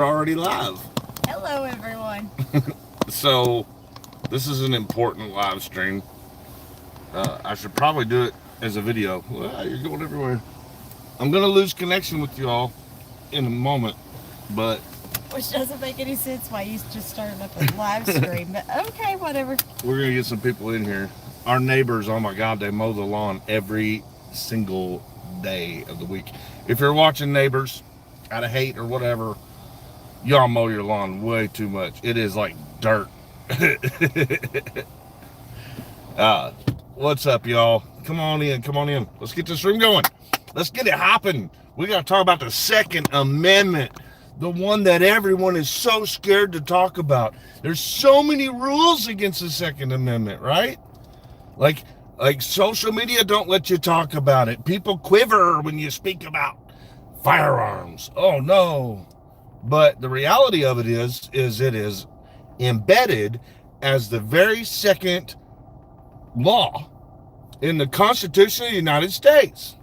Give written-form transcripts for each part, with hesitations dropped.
Already live. Hello, everyone. So, this is an important live stream. I should probably do it as a video. Well, you're going everywhere. I'm going to lose connection with you all in a moment, but Which doesn't make any sense why you just started up a live stream, but okay, whatever. we're going to get some people in here. Our neighbors, oh my God, they mow the lawn every single day of the week. If you're watching Neighbors out of hate or whatever, y'all mow your lawn way too much. It is like dirt. What's up, y'all? Come on in. Let's get this room going. Let's get it hopping. We got to talk about the Second Amendment, the one that everyone is so scared to talk about. There's so many rules against the Second Amendment, right? Like social media don't let you talk about it. People quiver when you speak about firearms. Oh no. But the reality of it is it is embedded as the very second law in the Constitution of the United States.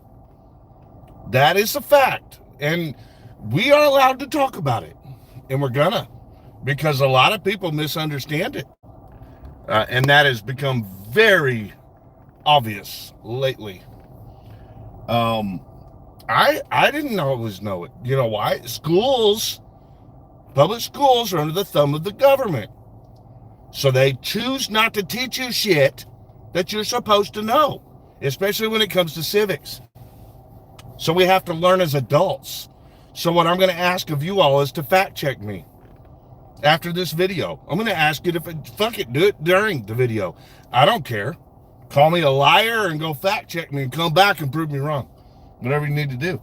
That is a fact. And we are allowed to talk about it. And we're gonna. Because a lot of people misunderstand it. And that has become very obvious lately. I didn't always know it. You know why? Public schools are under the thumb of the government. So they choose not to teach you shit that you're supposed to know, especially when it comes to civics. So we have to learn as adults. So what I'm going to ask of you all is to fact check me after this video. I'm going to ask you to do it during the video. I don't care. Call me a liar and go fact check me and come back and prove me wrong. Whatever you need to do,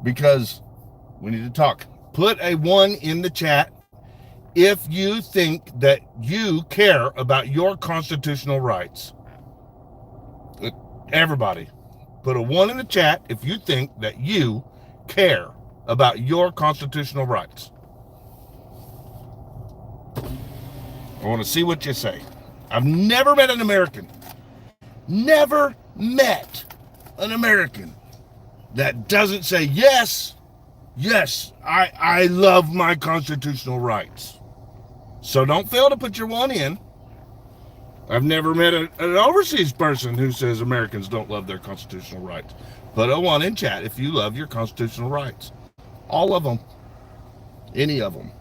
because we need to talk. Put a 1 in the chat if you think that you care about your constitutional rights. Everybody, put a 1 in the chat if you think that you care about your constitutional rights. I want to see what you say. I've never met an American that doesn't say, yes, I love my constitutional rights. So don't fail to put your 1 in. I've never met an overseas person who says Americans don't love their constitutional rights. Put a 1 in chat if you love your constitutional rights. All of them. Any of them.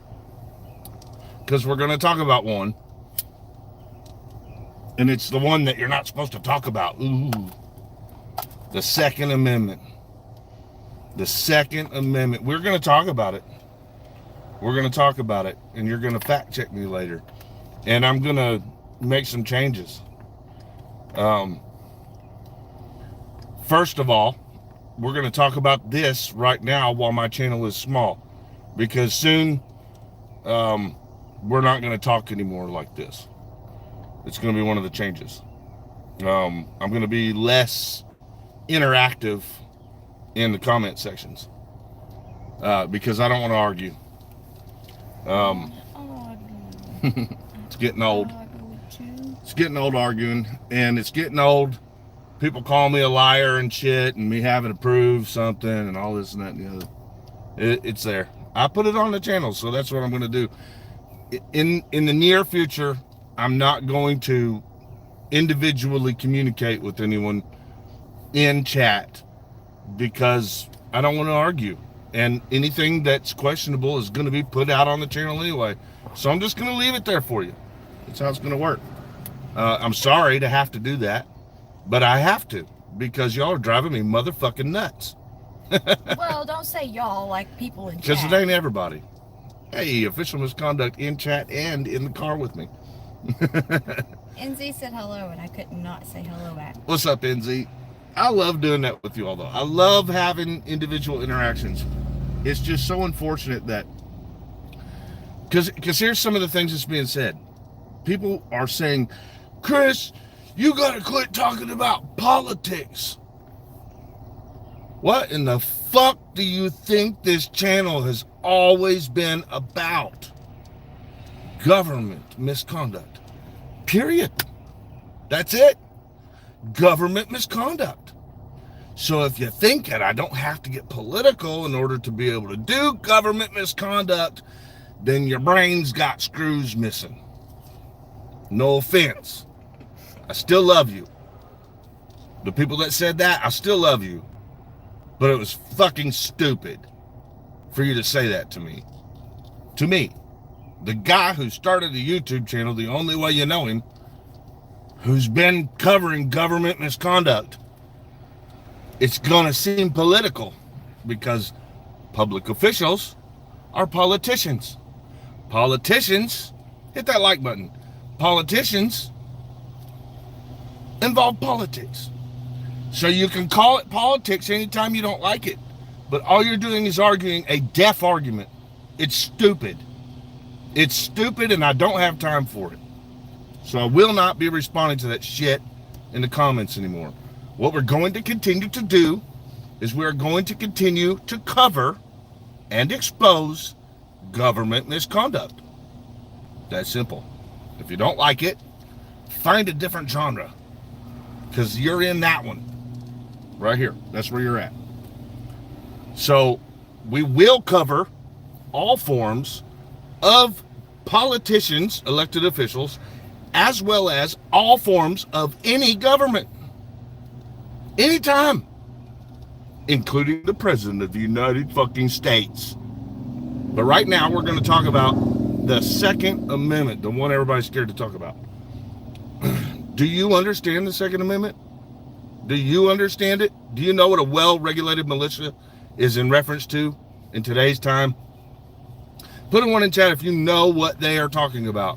Because we're going to talk about one. And it's the one that you're not supposed to talk about. Ooh. The Second Amendment. The Second Amendment. We're going to talk about it. And you're going to fact check me later. And I'm going to make some changes. First of all, we're going to talk about this right now while my channel is small. Because soon, we're not going to talk anymore like this. It's going to be one of the changes. I'm going to be less interactive in the comment sections because I don't want to argue. It's getting old. It's getting old arguing, and it's getting old. People call me a liar and shit, and me having to prove something and all this and that and the other. It's there. I put it on the channel, so that's what I'm going to do. In the near future, I'm not going to individually communicate with anyone in chat because I don't want to argue. And anything that's questionable is going to be put out on the channel anyway. So I'm just going to leave it there for you. That's how it's going to work. I'm sorry to have to do that, but I have to because y'all are driving me motherfucking nuts. Well, don't say y'all like people in chat. Because it ain't everybody. Hey, official misconduct in chat and in the car with me. NZ said hello, and I could not say hello back. What's up, NZ? I love doing that with you all, though. I love having individual interactions. It's just so unfortunate that... Because here's some of the things that's being said. People are saying, Chris, you got to quit talking about politics. What in the fuck do you think this channel has always been about? Government misconduct. Period. That's it. Government misconduct. So if you think that I don't have to get political in order to be able to do government misconduct, then your brain's got screws missing. No offense. I still love you. The people that said that, I still love you. But it was fucking stupid for you to say that to me. To me. The guy who started the YouTube channel, the only way you know him, who's been covering government misconduct. It's going to seem political because public officials are politicians. Politicians, hit that like button. Politicians involve politics. So you can call it politics anytime you don't like it. But all you're doing is arguing a deaf argument. It's stupid. It's stupid and I don't have time for it. So I will not be responding to that shit in the comments anymore. What we're going to continue to do is we're going to continue to cover and expose government misconduct. That's simple. If you don't like it, find a different genre. Because you're in that one. Right here. That's where you're at. So we will cover all forms of politicians, elected officials, as well as all forms of any government. Anytime. Including the President of the United fucking States. But right now we're going to talk about the Second Amendment, the one everybody's scared to talk about. Do you understand the Second Amendment? Do you understand it? Do you know what a well-regulated militia is in reference to in today's time? Put in one in chat if you know what they are talking about.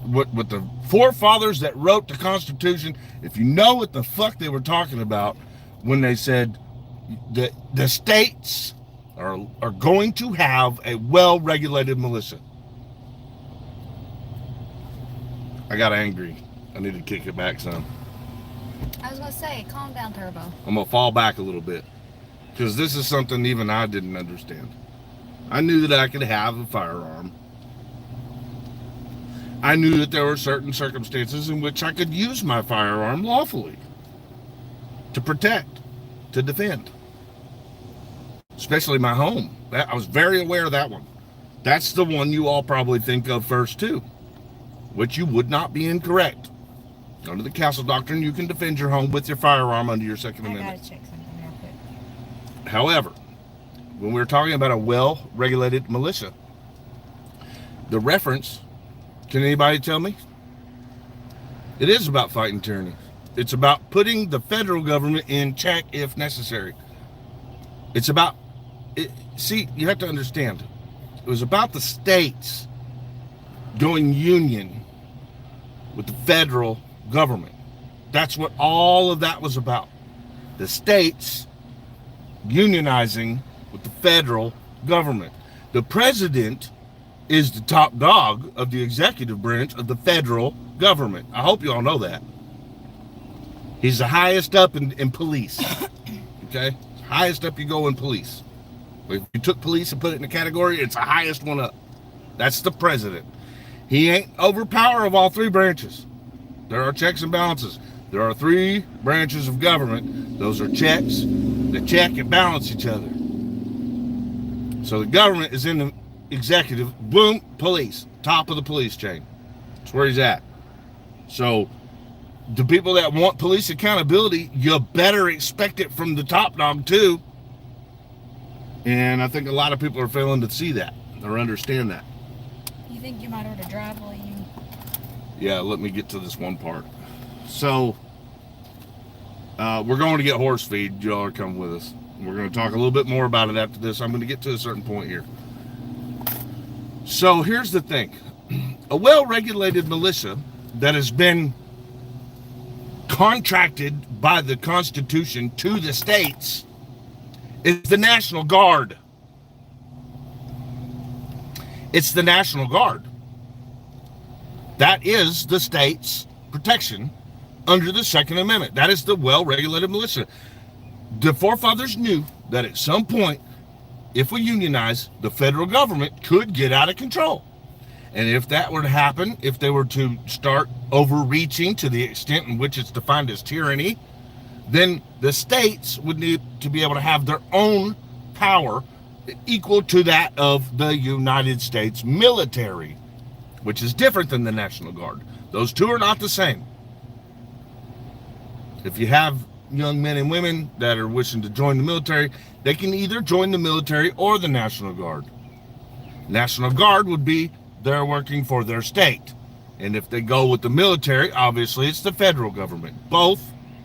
What the forefathers that wrote the Constitution, if you know what the fuck they were talking about when they said that the states are going to have a well-regulated militia. I got angry. I need to kick it back some. I was going to say, calm down, Turbo. I'm going to fall back a little bit. Because this is something even I didn't understand. I knew that I could have a firearm. I knew that there were certain circumstances in which I could use my firearm lawfully. To protect. To defend. Especially my home. I was very aware of that one. That's the one you all probably think of first too. Which you would not be incorrect. Under the Castle Doctrine, you can defend your home with your firearm under your Second Amendment. I gotta check something real quick. However, when we're talking about a well-regulated militia, the reference, can anybody tell me? It is about fighting tyranny. It's about putting the federal government in check if necessary. It's about, see, you have to understand, it was about the states going union with the federal government. That's what all of that was about. The states unionizing with the federal government. The president is the top dog of the executive branch of the federal government. I hope you all know that. He's the highest up in police. Okay? Highest up you go in police. If you took police and put it in a category, it's the highest one up. That's the president. He ain't overpower of all three branches. There are checks and balances. There are three branches of government. Those are checks that check and balance each other. So the government is in the executive, boom, police, top of the police chain. That's where he's at. So the people that want police accountability, you better expect it from the top dog too. And I think a lot of people are failing to see that or understand that. You think you might ought to drive while you... Yeah, let me get to this one part. So, we're going to get horse feed. Y'all are coming with us. We're going to talk a little bit more about it after this. I'm going to get to a certain point here. So, here's the thing. A well-regulated militia that has been contracted by the Constitution to the states is the National Guard. It's the National Guard. That is the state's protection under the Second Amendment. That is the well-regulated militia. The forefathers knew that at some point, if we unionize, the federal government could get out of control. And if that were to happen, if they were to start overreaching to the extent in which it's defined as tyranny, then the states would need to be able to have their own power equal to that of the United States military, which is different than the National Guard. Those two are not the same. If you have young men and women that are wishing to join the military, they can either join the military or the National Guard. National Guard would be they're working for their state. And if they go with the military, obviously it's the federal government. Both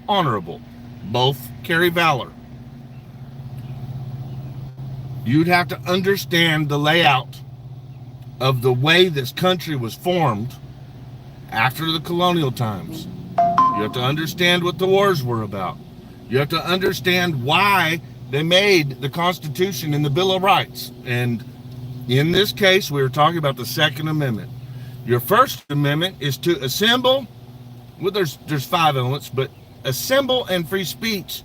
honorable. Both carry valor. You'd have to understand the layout of the way this country was formed after the colonial times. You have to understand what the wars were about. You have to understand why they made the Constitution and the Bill of Rights. And in this case, we were talking about the Second Amendment. Your First Amendment is to assemble. Well, there's 5 elements, but assemble and free speech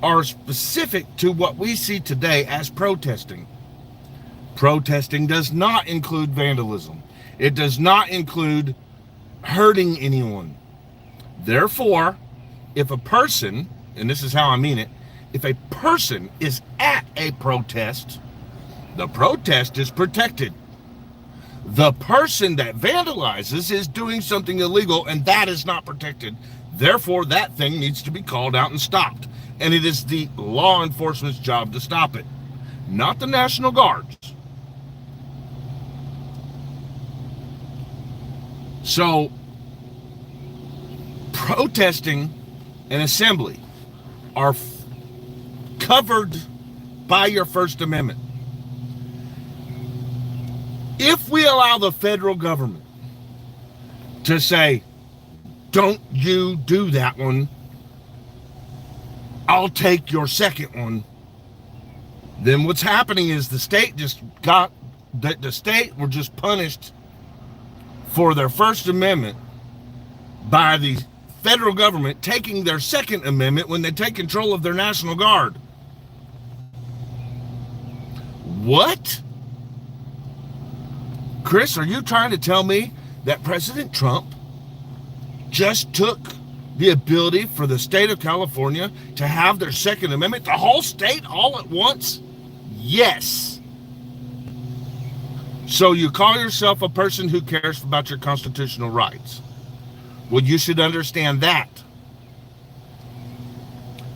are specific to what we see today as protesting. Protesting does not include vandalism. It does not include hurting anyone. Therefore, if a person, and this is how I mean it, if a person is at a protest, the protest is protected. The person that vandalizes is doing something illegal, and that is not protected. Therefore, that thing needs to be called out and stopped. And it is the law enforcement's job to stop it, not the National Guard's. So, protesting and assembly are covered by your First Amendment. If we allow the federal government to say, don't you do that one, I'll take your second one, then what's happening is the state were just punished for their First Amendment by the federal government taking their Second Amendment when they take control of their National Guard. What? Chris, are you trying to tell me that President Trump just took the ability for the state of California to have their Second Amendment, the whole state all at once? Yes. So you call yourself a person who cares about your constitutional rights. Well, you should understand that.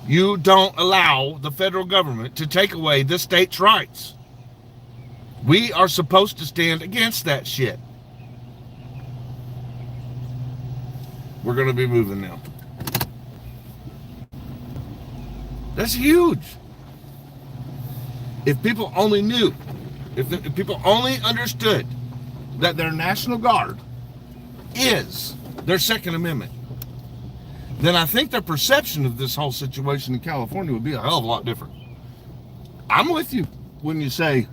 You don't allow the federal government to take away the state's rights. We are supposed to stand against that shit. We're going to be moving now. That's huge. If people only knew, if people only understood that their National Guard is their Second Amendment, then I think their perception of this whole situation in California would be a hell of a lot different. I'm with you when you say,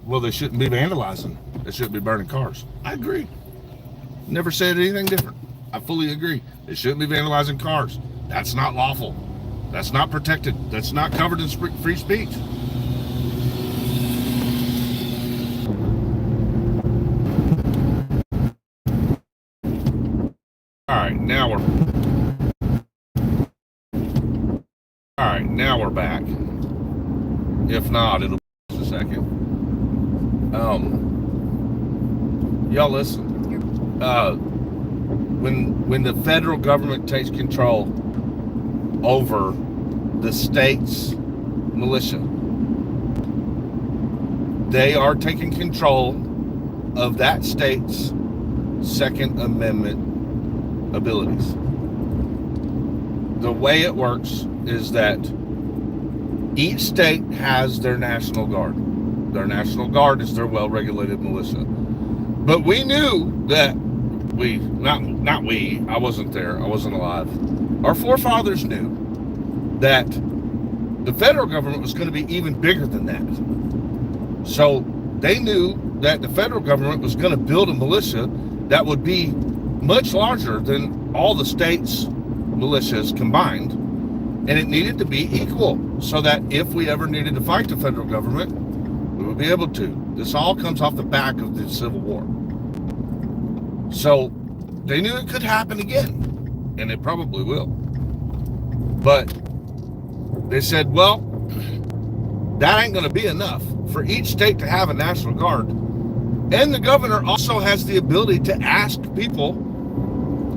well, they shouldn't be vandalizing. They shouldn't be burning cars. I agree. Never said anything different. I fully agree. They shouldn't be vandalizing cars. That's not lawful. That's not protected. That's not covered in free speech. All right, now we're back. If not, it'll be just a second. Y'all listen. When the federal government takes control over the state's militia, they are taking control of that state's Second Amendment abilities. The way it works is that each state has their National Guard. Their National Guard is their well-regulated militia. But we knew that not we, I wasn't there, I wasn't alive. Our forefathers knew that the federal government was going to be even bigger than that. So they knew that the federal government was going to build a militia that would be much larger than all the states' militias combined. And it needed to be equal so that if we ever needed to fight the federal government, we would be able to. This all comes off the back of the Civil War. So they knew it could happen again, and it probably will. But they said, well, that ain't going to be enough for each state to have a National Guard. And the governor also has the ability to ask people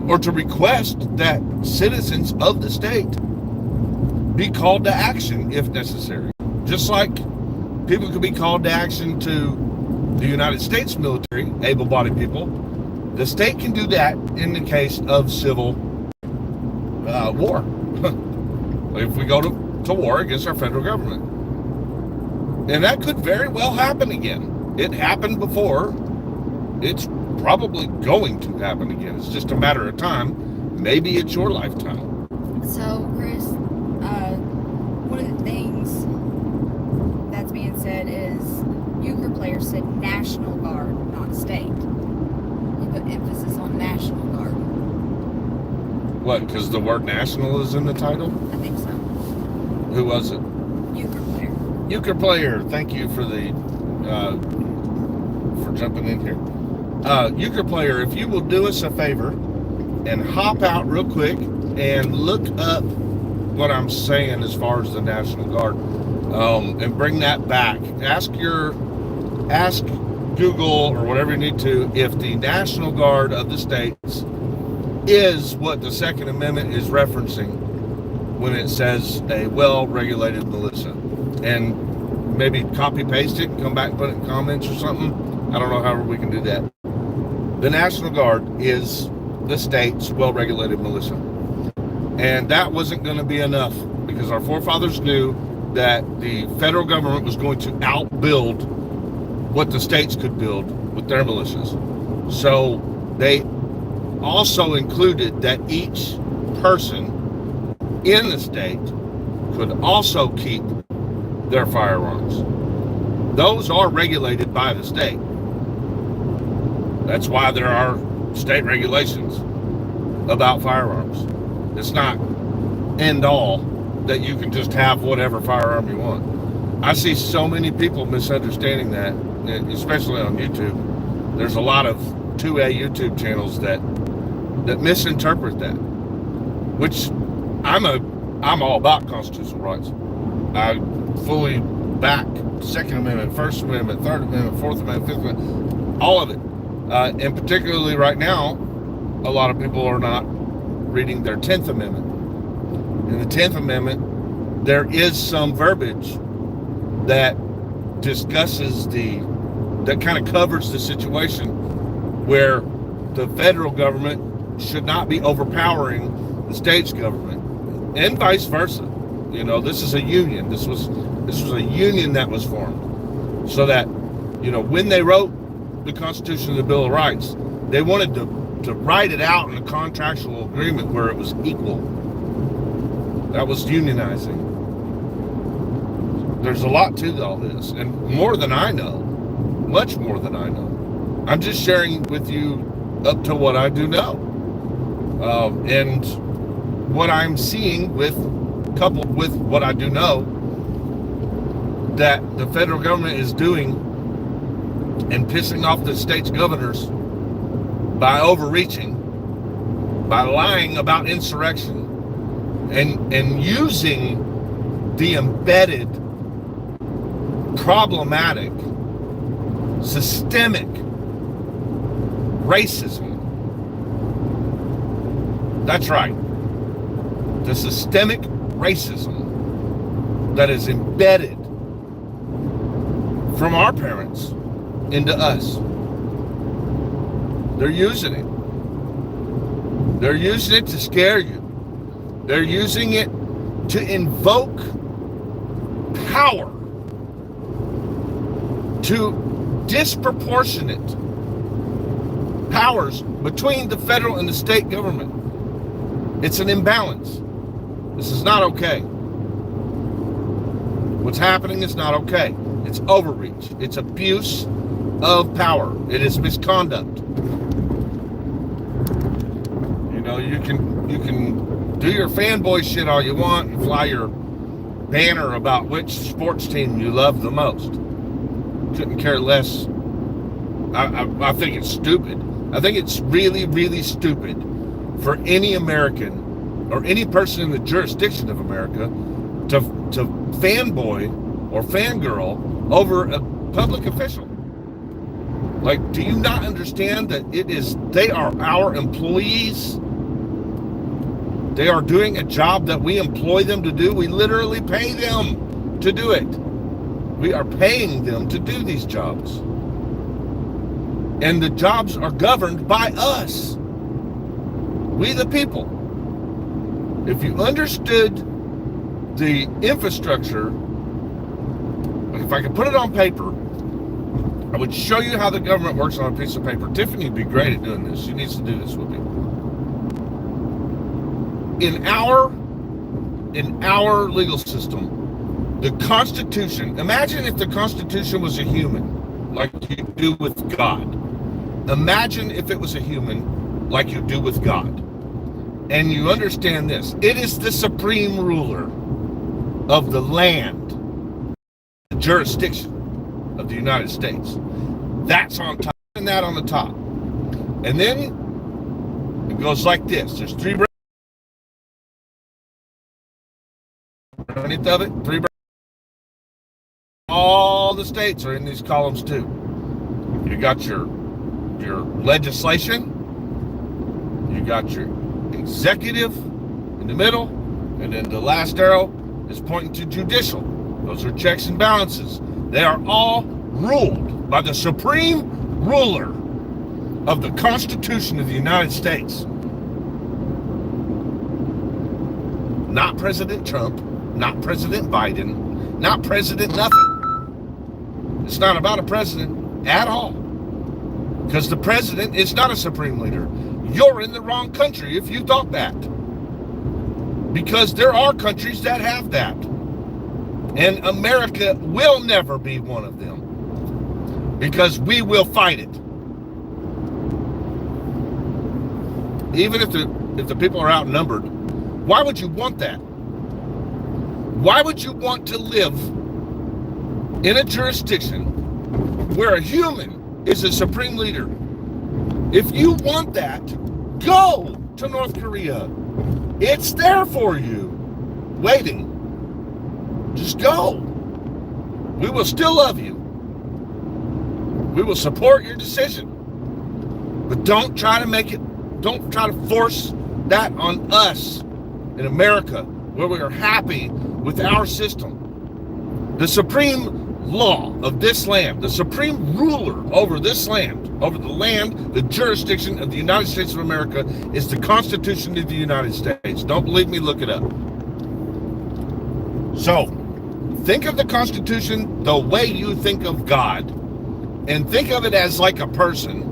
or to request that citizens of the state be called to action if necessary. Just like people could be called to action to the United States military, able-bodied people, the state can do that in the case of civil war. If we go to war against our federal government. And that could very well happen again. It happened before. It's probably going to happen again. It's just a matter of time. Maybe it's your lifetime. So, Chris, one of the things that's being said is euchre players said National Guard, not state. You put emphasis on National Guard. What, because the word national is in the title? I think so. Who was it? Euchre player. Euchre player. Thank you for the for jumping in here. Euchre player, if you will do us a favor and hop out real quick and look up what I'm saying as far as the National Guard, and bring that back. Ask Google or whatever you need to if the National Guard of the states is what the Second Amendment is referencing when it says a well-regulated militia. And maybe copy-paste it and come back and put it in comments or something. I don't know how we can do that. The National Guard is the state's well-regulated militia. And that wasn't going to be enough because our forefathers knew that the federal government was going to outbuild what the states could build with their militias. So they also included that each person in the state could also keep their firearms. Those are regulated by the state. That's why there are state regulations about firearms. It's not end all that you can just have whatever firearm you want. I see so many people misunderstanding that, especially on YouTube. There's a lot of 2A YouTube channels that misinterpret that, which I'm all about constitutional rights. I fully back Second Amendment, First Amendment, Third Amendment, Fourth Amendment, Fifth Amendment, all of it. And particularly right now, a lot of people are not reading their 10th Amendment. In the 10th Amendment, there is some verbiage that discusses that kind of covers the situation where the federal government should not be overpowering the state's government, and vice versa. You know, this is a union. This was a union that was formed, so that, you know, when they wrote the Constitution and the Bill of Rights, they wanted to write it out in a contractual agreement where it was equal. That was unionizing. There's a lot to all this, and more than I know, much more than I know. I'm just sharing with you up to what I do know, and what I'm seeing coupled with what I do know that the federal government is doing and pissing off the state's governors by overreaching, by lying about insurrection, and using the embedded, problematic, systemic racism. That's right. The systemic racism that is embedded from our parents into us. They're using it. They're using it to scare you. They're using it to invoke power, to disproportionate powers between the federal and the state government. It's an imbalance. This is not okay. What's happening is not okay. It's overreach. It's abuse of power. It is misconduct. You know, you can do your fanboy shit all you want and fly your banner about which sports team you love the most. Couldn't care less. I think it's stupid. I think it's really, really stupid for any American or any person in the jurisdiction of America to fanboy or fangirl over a public official. Like, do you not understand that they are our employees? They are doing a job that we employ them to do. We literally pay them to do it. We are paying them to do these jobs. And the jobs are governed by us. We the people. If you understood the infrastructure, if I could put it on paper, I would show you how the government works on a piece of paper. Tiffany would be great at doing this. She needs to do this with me. In our legal system, the Constitution, imagine if the Constitution was a human, like you do with God. Imagine if it was a human, like you do with God. And you understand this. It is the supreme ruler of the land, the jurisdiction of the United States. That's on top, and that on the top. And then it goes like this. There's three underneath of it, all the states are in these columns too. You got your legislation, you got your executive in the middle, and then the last arrow is pointing to judicial. Those are checks and balances. They are all ruled by the supreme ruler of the Constitution of the United States. Not President Trump, not President Biden, not President nothing. It's not about a president at all. Because the president is not a supreme leader. You're in the wrong country if you thought that. Because there are countries that have that. And America will never be one of them. Because we will fight it. Even if the people are outnumbered, why would you want that? Why would you want to live in a jurisdiction where a human is a supreme leader? If you want that, go to North Korea. It's there for you, waiting. Just go. We will still love you. We will support your decision. But don't try to force that on us in America, where we are happy with our system. The supreme law of this land, the supreme ruler over this land, over the land, the jurisdiction of the United States of America, is the Constitution of the United States. Don't believe me? Look it up. So, think of the Constitution the way you think of God, and think of it as like a person,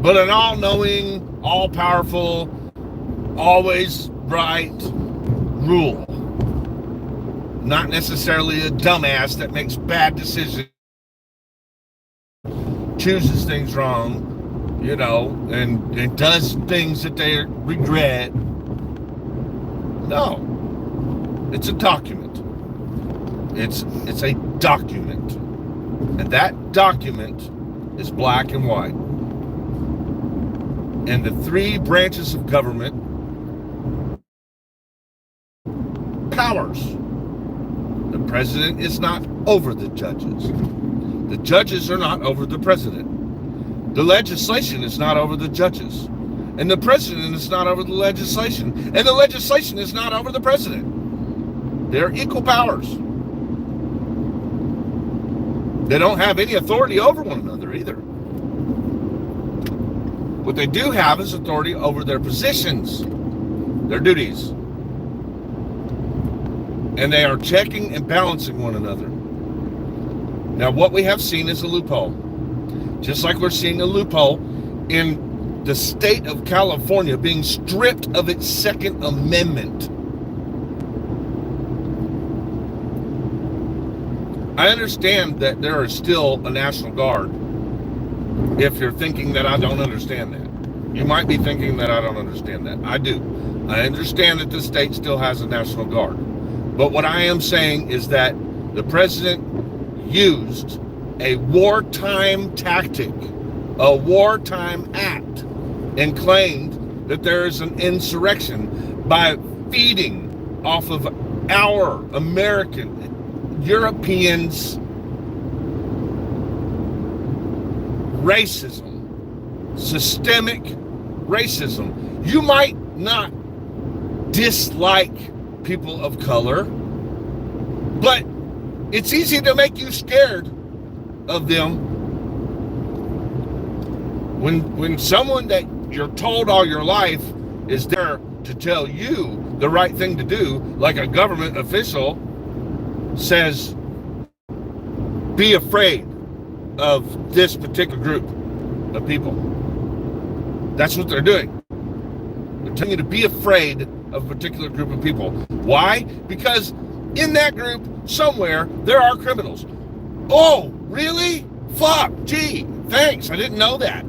but an all-knowing, all-powerful, always right rule. Not necessarily a dumbass that makes bad decisions, chooses things wrong, and does things that they regret. No. It's a document. It's a document. And that document is black and white. And the three branches of government powers. The president is not over the judges. The judges are not over the president. The legislation is not over the judges. And the president is not over the legislation. And the legislation is not over the president. They're equal powers. They don't have any authority over one another either. What they do have is authority over their positions, their duties. And they are checking and balancing one another. Now, what we have seen is a loophole. Just like we're seeing a loophole in the state of California being stripped of its Second Amendment. I understand that there is still a National Guard. If you're thinking that I don't understand that. You might be thinking that I don't understand that. I do. I understand that the state still has a National Guard. But what I am saying is that the president used a wartime tactic, a wartime act, and claimed that there is an insurrection by feeding off of our American Europeans' racism, systemic racism. You might not dislike people of color, but it's easy to make you scared of them when someone that you're told all your life is there to tell you the right thing to do, like a government official says, be afraid of this particular group of people. That's what they're doing. They're telling you to be afraid of a particular group of people. Why? Because in that group, somewhere, there are criminals. Oh, really? Fuck, gee, thanks, I didn't know that.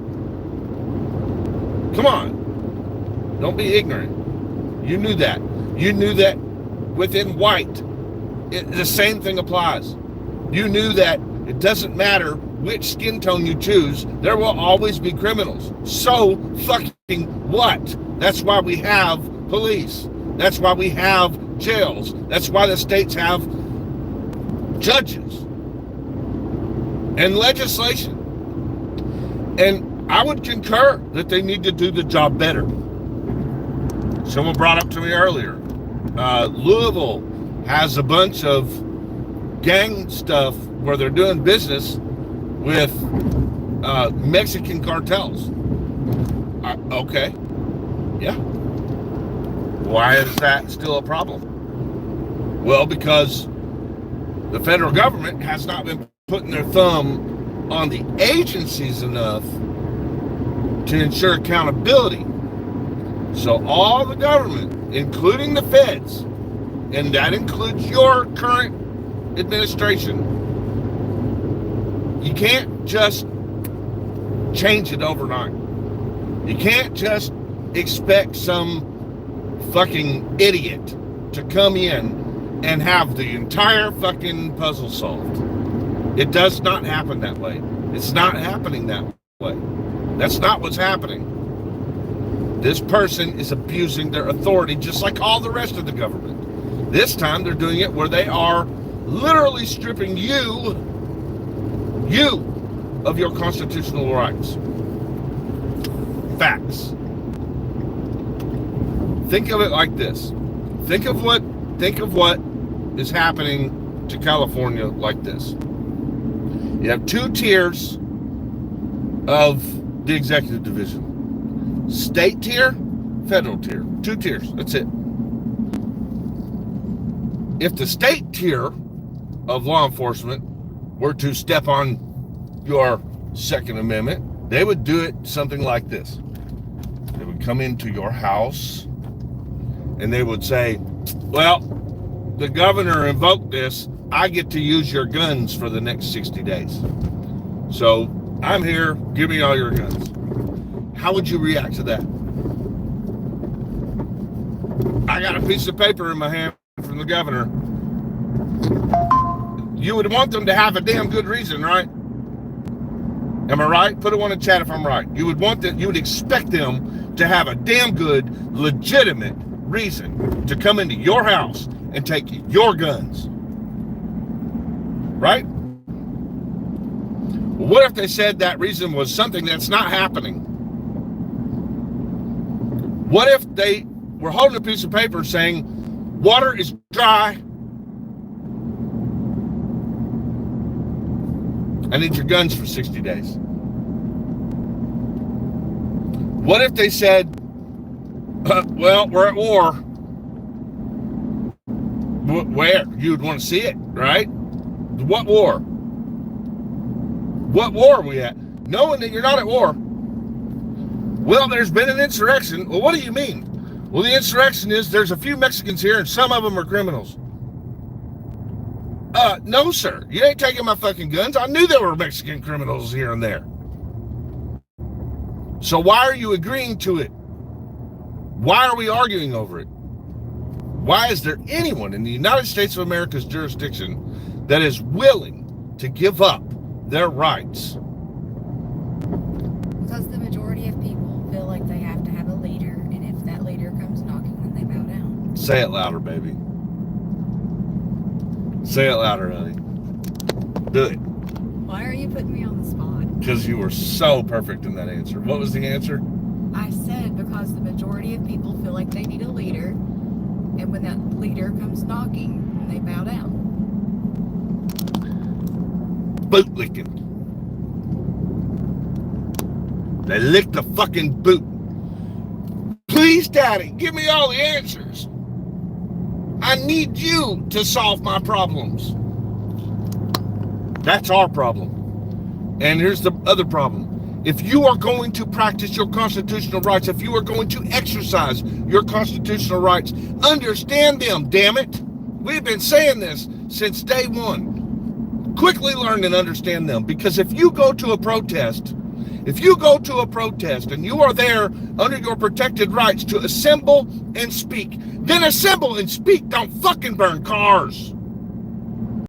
Come on. Don't be ignorant. You knew that. You knew that within white, the same thing applies. You knew that it doesn't matter which skin tone you choose, there will always be criminals. So fucking what? That's why we have police. That's why we have jails. That's why the states have judges and legislation. And I would concur that they need to do the job better. Someone brought up to me earlier, Louisville has a bunch of gang stuff where they're doing business with Mexican cartels. Okay, yeah. Why is that still a problem? Well, because the federal government has not been putting their thumb on the agencies enough to ensure accountability. So all the government, including the feds, and that includes your current administration, you can't just change it overnight. You can't just expect some fucking idiot to come in and have the entire fucking puzzle solved. It does not happen that way. It's not happening that way. That's not what's happening. This person is abusing their authority just like all the rest of the government. This time they're doing it where they are literally stripping you of your constitutional rights. Facts. Think of it like this. Think of what is happening to California like this. You have two tiers of the executive division. State tier, federal tier. Two tiers, that's it. If the state tier of law enforcement were to step on your Second Amendment, they would do it something like this. They would come into your house and they would say, well, the governor invoked this. I get to use your guns for the next 60 days. So I'm here, give me all your guns. How would you react to that? I got a piece of paper in my hand from the governor. You would want them to have a damn good reason, right? Am I right? Put a one in chat if I'm right. You would expect them to have a damn good, legitimate reason to come into your house and take your guns. Right? Well, what if they said that reason was something that's not happening? What if they were holding a piece of paper saying, water is dry, I need your guns for 60 days. What if they said, well, we're at war. Where? You'd want to see it, right? What war? What war are we at? Knowing that you're not at war. Well, there's been an insurrection. Well, what do you mean? Well, the insurrection is there's a few Mexicans here and some of them are criminals. No, sir. You ain't taking my fucking guns. I knew there were Mexican criminals here and there. So why are you agreeing to it? Why are we arguing over it? Why is there anyone in the United States of America's jurisdiction that is willing to give up their rights? Because the majority of people feel like they have to have a leader, and if that leader comes knocking, then they bow down. Say it louder, baby. Say it louder, honey. Do it. Why are you putting me on the spot? Because you were so perfect in that answer. What was the answer? I said because the majority of people feel like they need a leader, and when that leader comes knocking, they bow down. Boot licking. They lick the fucking boot. Please, Daddy, give me all the answers. I need you to solve my problems. That's our problem. And here's the other problem. If you are going to practice your constitutional rights, if you are going to exercise your constitutional rights, understand them, damn it. We've been saying this since day one. Quickly learn and understand them. Because if you go to a protest and you are there under your protected rights to assemble and speak, then assemble and speak. Don't fucking burn cars.